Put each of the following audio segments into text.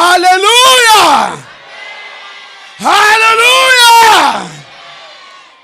Alléluia. Alléluia.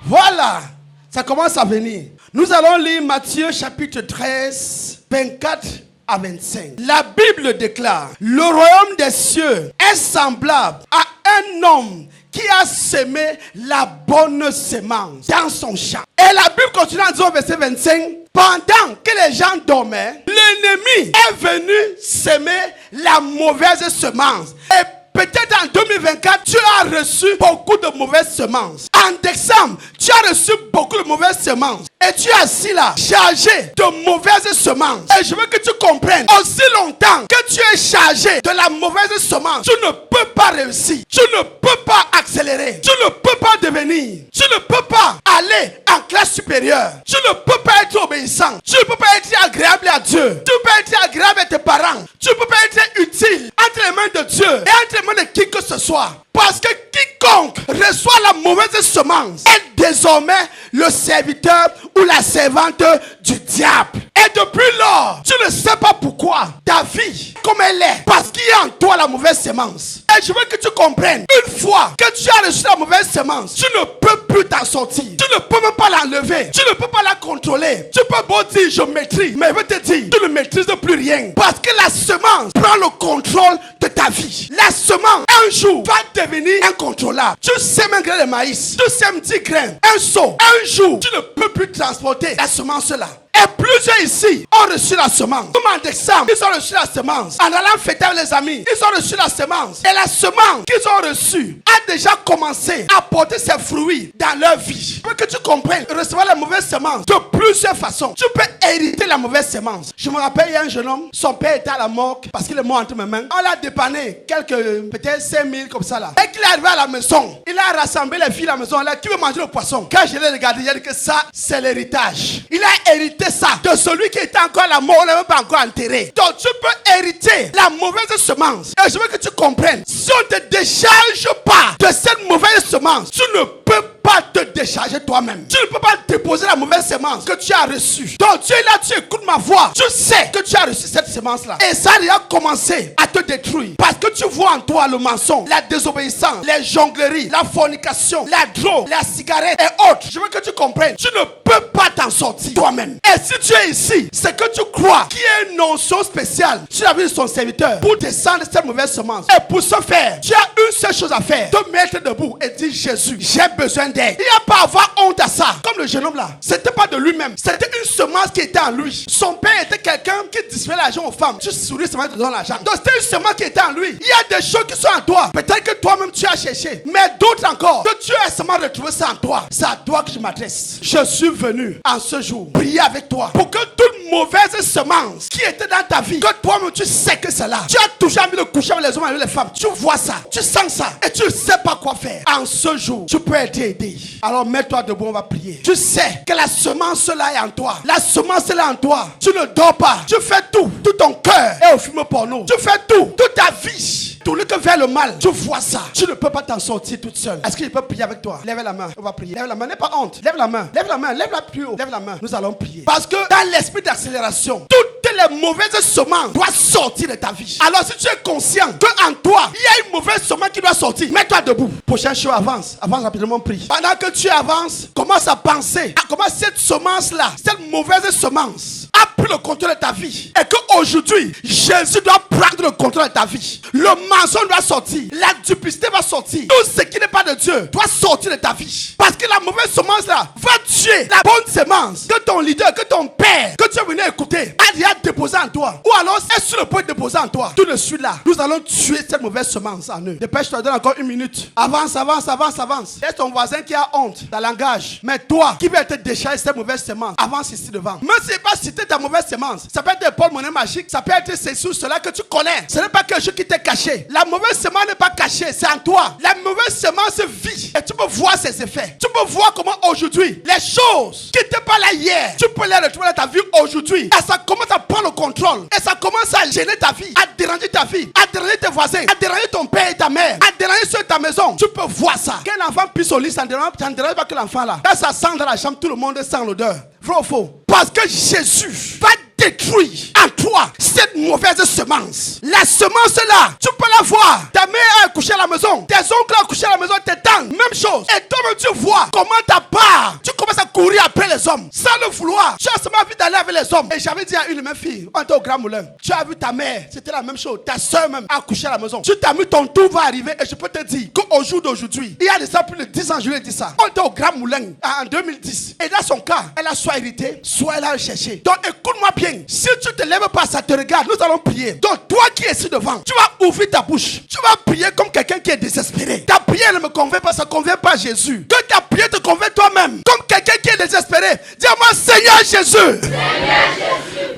Voilà, ça commence à venir. Nous allons lire Matthieu chapitre 13, 24 à 25. La Bible déclare: le royaume des cieux est semblable à un homme qui a semé la bonne semence dans son champ. Et la Bible continue en disant au verset 25: pendant que les gens dormaient, l'ennemi est venu semer la mauvaise semence. Et peut-être en 2024, tu as reçu beaucoup de mauvaises semences. En décembre, tu as reçu beaucoup de mauvaises semences. Et tu es assis là, chargé de mauvaises semences. Et je veux que tu comprennes, aussi longtemps que tu es chargé de la mauvaise semence, tu ne peux pas réussir. Tu ne peux pas accélérer. Tu ne peux pas devenir. Tu ne peux pas aller en classe supérieure. Tu ne peux pas être obéissant. Tu ne peux pas être agréable à Dieu. Tu ne peux pas être agréable à tes parents. Tu ne peux pas être utile entre les mains de Dieu et entre les mains de qui que ce soit. Parce que quiconque reçoit la mauvaise semence est désormais le serviteur ou la servante du diable. Et depuis lors, tu ne sais pas pourquoi ta vie, comme elle est, parce qu'il y a en toi la mauvaise semence. Et je veux que tu comprennes, une fois que tu as reçu la mauvaise semence, tu ne peux plus t'en sortir. Tu ne peux même pas l'enlever. Tu ne peux pas la contrôler. Tu peux beau dire je maîtrise, mais je veux te dire, tu ne maîtrises plus rien. Parce que la semence prend le contrôle de ta vie. La semence, un jour, va devenir incontrôlable. Tu sèmes un grain de maïs, tu sèmes 10 grains, un seau. Un jour, tu ne peux plus transporter la semence là. Et plusieurs ici ont reçu la semence. Comme en décembre, ils ont reçu la semence. En allant fêter avec les amis, ils ont reçu la semence. Et la semence qu'ils ont reçue a déjà commencé à porter ses fruits dans leur vie. Pour que tu comprennes, recevoir la mauvaise semence de plusieurs façons. Tu peux hériter la mauvaise semence. Je me rappelle, il y a un jeune homme, son père était à la morgue parce qu'il est mort entre mes mains. On l'a dépanné peut-être 5 000 comme ça là. Et qu'il est arrivé à la maison, il a rassemblé les filles à la maison. Là, qui veut manger le poisson? Quand je l'ai regardé, il a dit que ça, c'est l'héritage. Il a hérité ça de celui qui était encore à la mort, on n'est même pas encore enterré. Donc tu peux hériter la mauvaise semence. Et je veux que tu comprennes, si on ne te décharge pas de cette mauvaise semence, tu ne peux pas te décharger toi-même. Tu ne peux pas déposer la mauvaise semence que tu as reçue. Donc tu es là, tu écoutes ma voix. Tu sais que tu as reçu cette semence-là. Et ça a commencé à te détruire. Parce que tu vois en toi le mensonge, la désobéissance, les jongleries, la fornication, la drogue, la cigarette et autres. Je veux que tu comprennes. Tu ne peux pas t'en sortir toi-même. Et si tu es ici, c'est que tu crois qu'il y a une notion spéciale sur la vie de son serviteur pour descendre cette mauvaise semence. Et pour ce faire, tu as une seule chose à faire. Te mettre debout et dire: Jésus, j'ai besoin d'aide. Il n'y a pas à avoir honte à ça. Comme le jeune homme là, c'était pas de lui-même. C'était une semence qui était en lui. Son père était quelqu'un qui distribuait l'argent aux femmes. Tu souris seulement te donne l'argent. Donc c'était une semence qui était en lui. Il y a des choses qui sont en toi. Peut-être que toi-même tu as cherché. Mais d'autres encore, que tu as seulement retrouvé ça en toi. C'est à toi que je m'adresse. Je suis venu en ce jour prier avec toi pour que toute mauvaise semence qui était dans ta vie, que toi-même tu sais que c'est là. Tu as toujours envie de coucher avec les hommes, avec les femmes. Tu vois ça, tu sens ça et tu ne sais pas quoi faire. En ce jour, tu peux être aidé. Alors mets-toi debout, on va prier. Tu sais que la semence là est en toi. La semence là est en toi. Tu ne dors pas. Tu fais tout ton cœur est au film porno. Tu fais toute ta vie. Tout le que vers le mal, tu vois ça. Tu ne peux pas t'en sortir toute seule. Est-ce que je peux prier avec toi? Lève la main, on va prier. Lève la main, n'aie pas honte. Lève la main, lève-la plus haut. Lève la main, nous allons prier. Parce que dans l'esprit d'accélération, toutes les mauvaises semences doivent sortir de ta vie. Alors si tu es conscient qu'en toi, il y a une mauvaise semence qui doit sortir, mets-toi debout. Prochaine chose, avance rapidement, prie. Pendant que tu avances, commence à penser à comment cette semence-là, cette mauvaise semence, a pris le contrôle de ta vie. Et qu'aujourd'hui, Jésus doit prendre le contrôle de ta vie. Le mensonge doit sortir. La duplicité va sortir. Tout ce qui n'est pas de Dieu doit sortir de ta vie. Parce que la mauvaise semence là va tuer la bonne semence que ton leader, que ton père, que tu es venu écouter, a déjà déposé en toi. Ou alors est sur le point de déposer en toi. Tout de suite là, nous allons tuer cette mauvaise semence en eux. Dépêche-toi, donne encore 1 minute. Avance. Laisse ton voisin qui a honte, ta langage. Mais toi, qui veux te décharger cette mauvaise semence, avance ici devant. Même si ce n'est pas citer ta mauvaise semence, ça peut être Paul monnaie magique, ça peut être ceci ou cela que tu connais. Ce n'est pas quelque chose qui t'est caché. La mauvaise semence n'est pas cachée, c'est en toi. La mauvaise semence vit et tu peux voir ses effets. Tu peux voir comment aujourd'hui, les choses qui n'étaient pas là hier, tu peux les retrouver dans ta vie aujourd'hui. Et ça commence à prendre le contrôle. Et ça commence à gêner ta vie, à déranger ta vie, à déranger tes voisins, à déranger ton père et ta mère, à déranger ceux de ta maison. Tu peux voir ça. Quand l'enfant pisse au lit, ça ne dérange pas que l'enfant là. Quand ça sent dans la chambre, tout le monde sent l'odeur. Vrai ou faux? Parce que Jésus va détruire en toi cette mauvaise semence. La semence là, tu peux la voir vois, ta mère a accouché à la maison, tes oncles ont accouché à la maison, tes tantes, même chose. Et toi-même tu vois comment ta part, tu commences à courir après les hommes, sans le vouloir. Tu as seulement envie d'aller avec les hommes. Et j'avais dit à une de mes filles, on était au Grand Moulin, tu as vu ta mère, c'était la même chose. Ta soeur même a accouché à la maison. Tu t'as mis, ton tour va arriver. Et je peux te dire qu'au jour d'aujourd'hui, il y a de ça plus de 10 ans, je lui ai dit ça. On était au Grand Moulin en 2010. Et dans son cas, elle a soit hérité, soit elle a cherché. Donc écoute-moi bien. Si tu te lèves pas, ça te regarde, nous allons prier. Donc toi qui es ici devant, tu vas ouvrir ta bouche. Tu vas prier comme quelqu'un qui est désespéré. Ta prière ne me convainc pas, ça ne convainc pas Jésus. Que ta prière te convainc toi-même. Comme quelqu'un qui est désespéré. Dis-moi, Seigneur Jésus,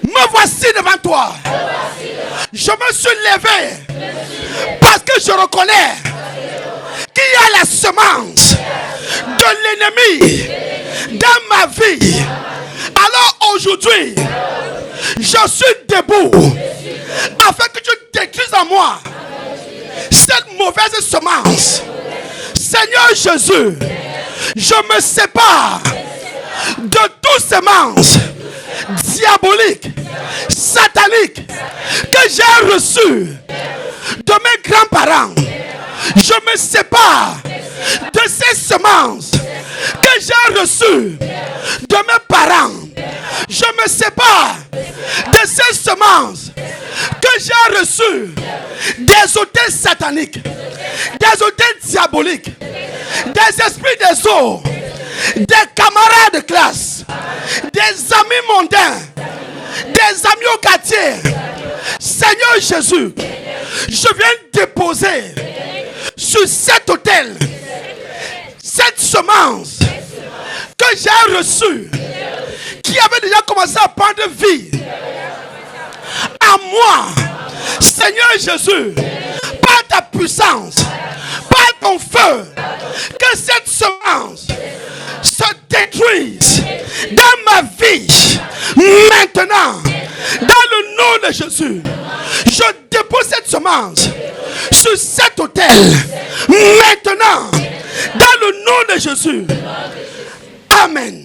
me voici devant toi. Je me suis levé parce que je reconnais qu'il y a la semence de l'ennemi dans ma vie. Alors aujourd'hui, je suis debout afin que tu détruises en moi cette mauvaise semence. Seigneur Jésus, je me sépare de toute semence diabolique, satanique que j'ai reçue de mes grands-parents. Je me sépare de ces semences que j'ai reçues de mes parents. Je me sépare de ces semences que j'ai reçues des hôtels sataniques, des hôtels diaboliques, des esprits des eaux, des camarades de classe, des amis mondains, des amis au quartier. Seigneur Jésus, je viens déposer sur cet autel cette semence que j'ai reçue, qui avait déjà commencé à prendre vie à moi. Seigneur Jésus, par ta puissance, par ton feu, que cette semence se détruise dans ma vie maintenant, dans le nom de Jésus. Je dépose cette semence sur cet autel maintenant, dans le nom de Jésus. Amen.